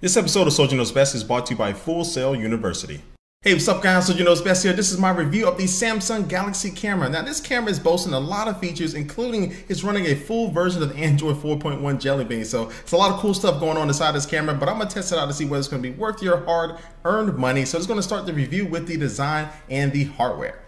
This episode of Soldier Knows Best is brought to you by Full Sail University. Hey, what's up guys, Soldier Knows Best here. This is my review of the Samsung Galaxy camera. Now this camera is boasting a lot of features, including it's running a full version of Android 4.1 Jelly Bean. So it's a lot of cool stuff going on inside this camera, but I'm gonna test it out to see whether it's gonna be worth your hard-earned money. So it's gonna start the review with the design and the hardware.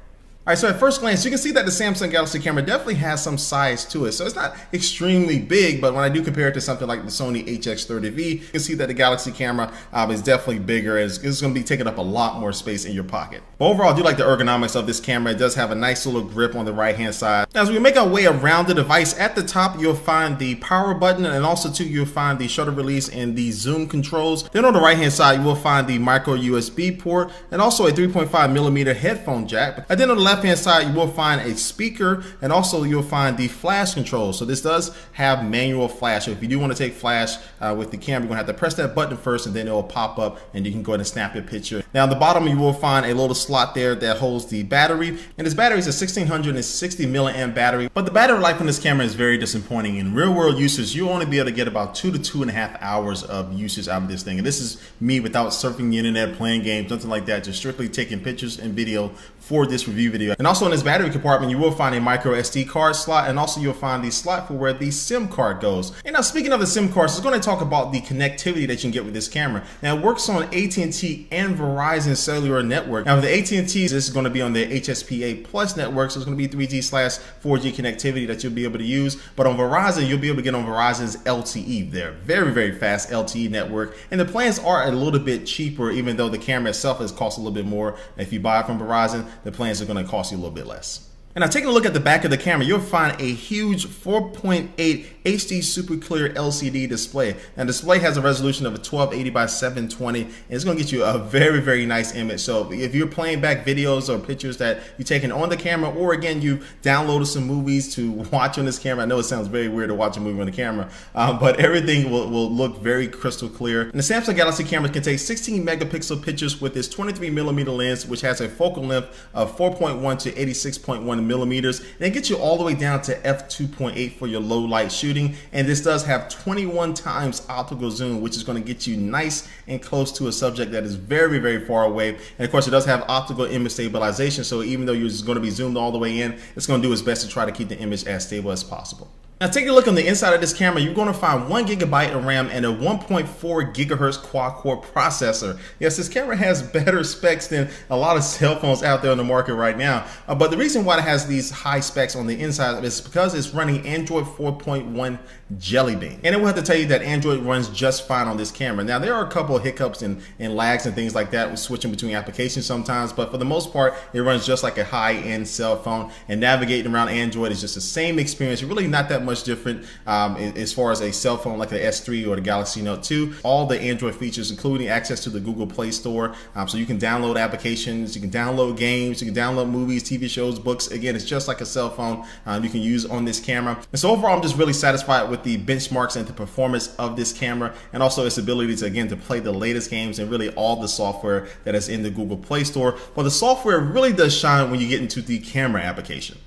All right, so at first glance, you can see that the Samsung Galaxy camera definitely has some size to it. So it's not extremely big, but when I do compare it to something like the Sony HX30V, you can see that the Galaxy camera is definitely bigger. It's going to be taking up a lot more space in your pocket. But overall, I do like the ergonomics of this camera. It does have a nice little grip on the right-hand side. Now, as we make our way around the device, at the top, you'll find the power button, and also too, you'll find the shutter release and the zoom controls. Then on the right-hand side, you will find the micro USB port and also a 3.5mm headphone jack. And then on the left-hand side, you will find a speaker, and also you'll find the flash control. So this does have manual flash. So if you do want to take flash with the camera, you're gonna have to press that button first, and then it will pop up and you can go ahead and snap your picture. Now on the bottom, you will find a little slot there that holds the battery, and this battery is a 1660 milliamp battery, but the battery life on this camera is very disappointing. In real world usage, you'll only be able to get about 2 to 2.5 hours of usage out of this thing. And this is me without surfing the internet, playing games, nothing like that, just strictly taking pictures and video for this review video. And also in this battery compartment, you will find a micro SD card slot, and also you'll find the slot for where the SIM card goes. And now speaking of the SIM cards, I'm going to talk about the connectivity that you can get with this camera. Now it works on AT&T and Verizon cellular network. Now with the AT&T, this is going to be on the HSPA Plus network, so it's going to be 3G/4G connectivity that you'll be able to use. But on Verizon, you'll be able to get on Verizon's LTE. They're very fast LTE network, and the plans are a little bit cheaper, even though the camera itself has cost a little bit more. If you buy it from Verizon, the plans are going to cost you a little bit less. And now taking a look at the back of the camera, you'll find a huge 4.8 HD super clear LCD display. And the display has a resolution of a 1280 by 720, and it's going to get you a very nice image. So if you're playing back videos or pictures that you've taken on the camera, or again, you've downloaded some movies to watch on this camera, I know it sounds very weird to watch a movie on the camera, but everything will look very crystal clear. And the Samsung Galaxy camera can take 16 megapixel pictures with its 23mm lens, which has a focal length of 4.1 to 86.1 millimeters, and it gets you all the way down to f2.8 for your low light shooting. And this does have 21 times optical zoom, which is going to get you nice and close to a subject that is very far away. And of course, it does have optical image stabilization, so even though you're just going to be zoomed all the way in, it's going to do its best to try to keep the image as stable as possible. Now taking a look on the inside of this camera, you're going to find 1 GB of RAM and a 1.4 gigahertz quad-core processor. Yes, this camera has better specs than a lot of cell phones out there on the market right now. But the reason why it has these high specs on the inside is because it's running Android 4.1 Jelly Bean. And I will have to tell you that Android runs just fine on this camera. Now there are a couple of hiccups and lags and things like that with switching between applications sometimes, but for the most part, it runs just like a high-end cell phone, and navigating around Android is just the same experience. You're really not that much different as far as a cell phone like the S3 or the Galaxy Note 2. All the Android features, including access to the Google Play Store, so you can download applications, you can download games, you can download movies, TV shows, books. Again, it's just like a cell phone you can use on this camera. And so overall, I'm just really satisfied with the benchmarks and the performance of this camera, and also its ability to, again, to play the latest games and really all the software that is in the Google Play Store. But the software really does shine when you get into the camera application.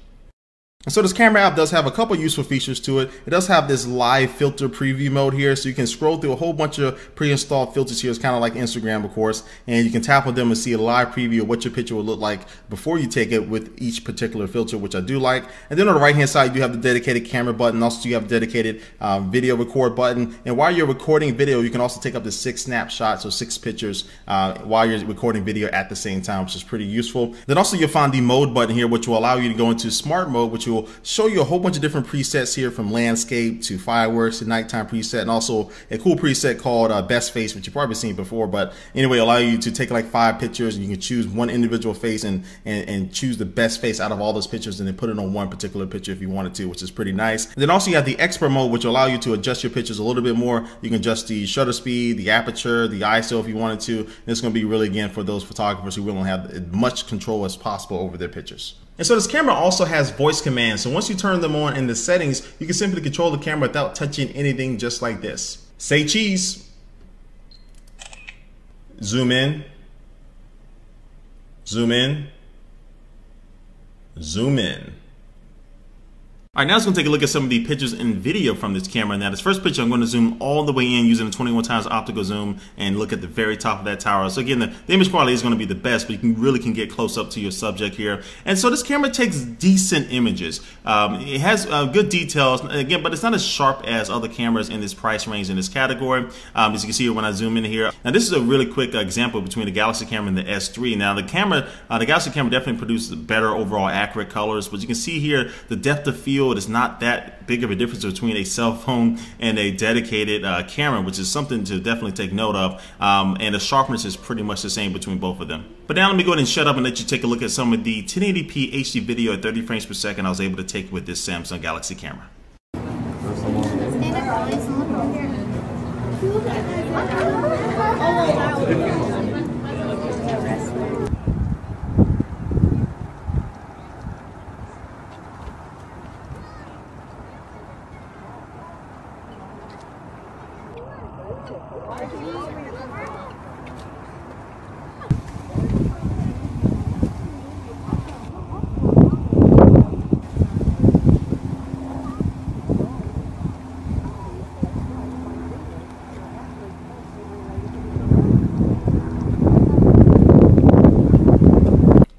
So this camera app does have a couple useful features to it. It does have this live filter preview mode here, so you can scroll through a whole bunch of pre-installed filters here. It's kind of like Instagram, of course, and you can tap on them and see a live preview of what your picture will look like before you take it with each particular filter, which I do like. And then on the right-hand side, you have the dedicated camera button. Also, you have a dedicated video record button. And while you're recording video, you can also take up to 6 snapshots or 6 pictures while you're recording video at the same time, which is pretty useful. Then also you'll find the mode button here, which will allow you to go into smart mode, which will show you a whole bunch of different presets here, from landscape to fireworks to nighttime preset, and also a cool preset called best face, which you've probably seen before. But anyway, allow you to take like 5 pictures, and you can choose one individual face and choose the best face out of all those pictures, and then put it on one particular picture if you wanted to, which is pretty nice. And then also you have the expert mode, which will allow you to adjust your pictures a little bit more. You can adjust the shutter speed, the aperture, the ISO if you wanted to. And it's going to be really, again, for those photographers who want to have as much control as possible over their pictures. And so this camera also has voice commands. So once you turn them on in the settings, you can simply control the camera without touching anything, just like this. Say cheese. Zoom in. Zoom in. Zoom in. All right, now let's go take a look at some of the pictures and video from this camera. Now, this first picture, I'm going to zoom all the way in using a 21 times optical zoom and look at the very top of that tower. So again, the image quality is going to be the best, but you really can get close up to your subject here. And so this camera takes decent images. It has good details, again, but it's not as sharp as other cameras in this price range in this category. As you can see here when I zoom in here. Now, this is a really quick example between the Galaxy camera and the S3. Now, the Galaxy camera definitely produces better overall accurate colors, but you can see here the depth of field is not that big of a difference between a cell phone and a dedicated camera, which is something to definitely take note of. And the sharpness is pretty much the same between both of them. But now let me go ahead and shut up and let you take a look at some of the 1080p HD video at 30 frames per second I was able to take with this Samsung Galaxy camera.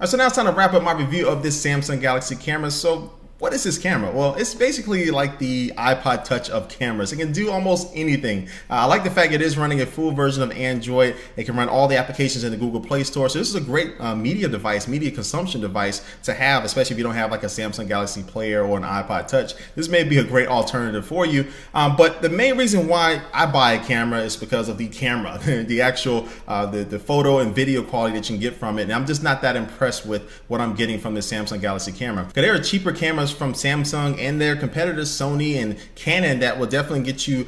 So now it's time to wrap up my review of this Samsung Galaxy camera. So what is this camera? Well, it's basically like the iPod Touch of cameras. It can do almost anything. I like the fact it is running a full version of Android. It can run all the applications in the Google Play Store. So this is a great media device, media consumption device to have, especially if you don't have like a Samsung Galaxy Player or an iPod Touch. This may be a great alternative for you. But the main reason why I buy a camera is because of the camera, the actual the photo and video quality that you can get from it. And I'm just not that impressed with what I'm getting from the Samsung Galaxy camera. Because there are cheaper cameras from Samsung and their competitors Sony and Canon that will definitely get you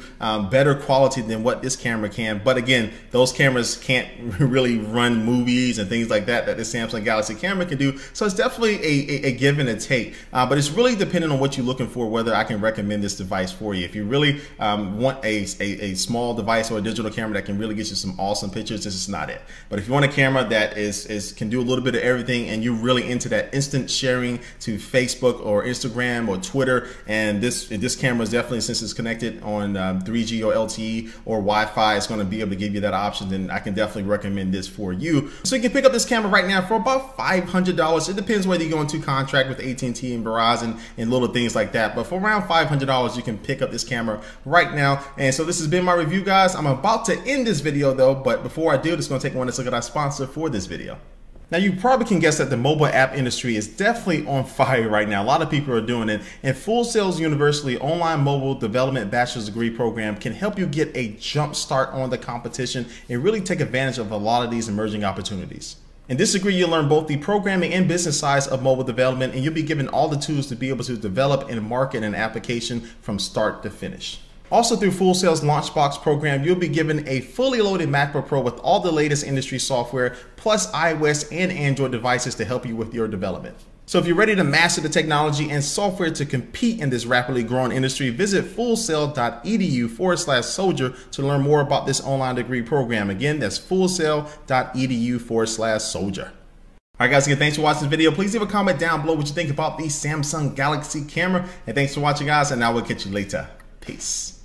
better quality than what this camera can. But again, those cameras can't really run movies and things like that the Samsung Galaxy camera can do. So it's definitely a give and a take. But it's really dependent on what you're looking for, whether I can recommend this device for you. If you really want a small device or a digital camera that can really get you some awesome pictures, this is not it. But if you want a camera that can do a little bit of everything and you're really into that instant sharing to Facebook or Instagram or Twitter, and this camera is definitely, since it's connected on 3G or LTE or Wi-Fi, it's going to be able to give you that option, then I can definitely recommend this for you. So you can pick up this camera right now for about $500. It depends whether you go into contract with AT&T and Verizon and little things like that, but for around $500 you can pick up this camera right now. And so this has been my review, guys. I'm about to end this video though, but before I do, just going to take one look at our sponsor for this video. Now, you probably can guess that the mobile app industry is definitely on fire right now. A lot of people are doing it. And Full Sail's University online mobile development bachelor's degree program can help you get a jump start on the competition and really take advantage of a lot of these emerging opportunities. In this degree, you'll learn both the programming and business sides of mobile development, and you'll be given all the tools to be able to develop and market an application from start to finish. Also, through Full Sail's Launchbox program, you'll be given a fully loaded MacBook Pro with all the latest industry software, plus iOS and Android devices to help you with your development. So if you're ready to master the technology and software to compete in this rapidly growing industry, visit fullsail.edu/soldier to learn more about this online degree program. Again, that's fullsail.edu/soldier. All right, guys, again, thanks for watching this video. Please leave a comment down below what you think about the Samsung Galaxy camera. And thanks for watching, guys, and I will catch you later. Peace.